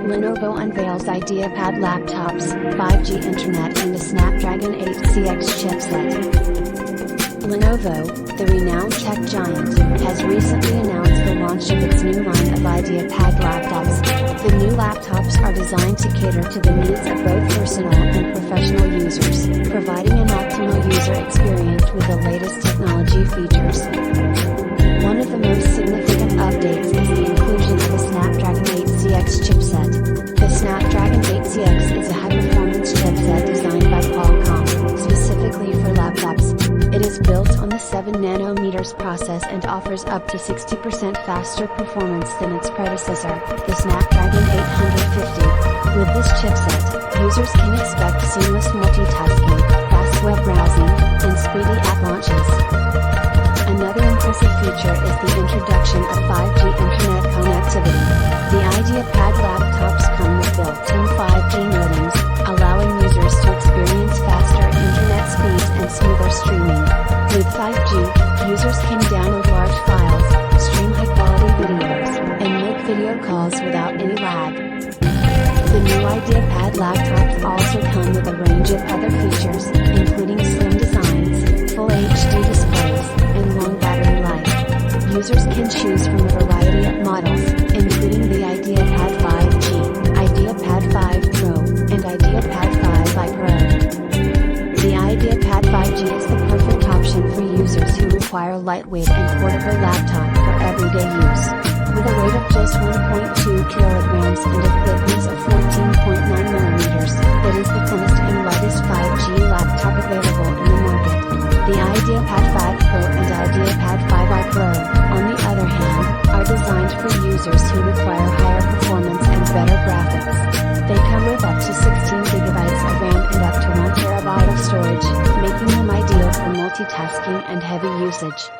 Lenovo unveils IdeaPad laptops, 5G internet and a Snapdragon 8CX chipset. Lenovo, the renowned tech giant, has recently announced the launch of its new line of IdeaPad laptops. The new laptops are designed to cater to the needs of both personal and professional users, providing an optimal user experience with the latest technology features. One of the most significant updates is the inclusion of a Snapdragon 8CX chipset. The Snapdragon 8CX is a high-performance chipset designed by Qualcomm, specifically for laptops. It is built on the 7nm process and offers up to 60% faster performance than its predecessor, the Snapdragon 850. With this chipset, users can expect seamless multitasking, fast web browsing, and speedy app launches. Another impressive feature is the introduction of 5G internet connectivity. The IdeaPad laptops come with built-in 5G modems, allowing users to experience faster internet speeds and smoother streaming. With 5G, users can download large files, stream high-quality videos, and make video calls without any lag. The new IdeaPad laptops also come with a range of other features, including slim designs, full HD displays, and long battery life. Users can choose from a variety of models, including the IdeaPad 5G, IdeaPad 5 Pro, and IdeaPad 5i Pro. The IdeaPad 5G is the perfect option for users who require a lightweight and portable laptop for everyday use. With a weight of just 1.2 kilograms and a thickness of 14.9 millimeters, it is the thinnest and lightest 5G laptop available in the market. The IdeaPad 5 Pro and IdeaPad 5i Pro, on the other hand, are designed for users who require higher performance and better graphics. They come with up to 16GB of RAM and up to 1TB of storage, making them ideal for multitasking and heavy usage.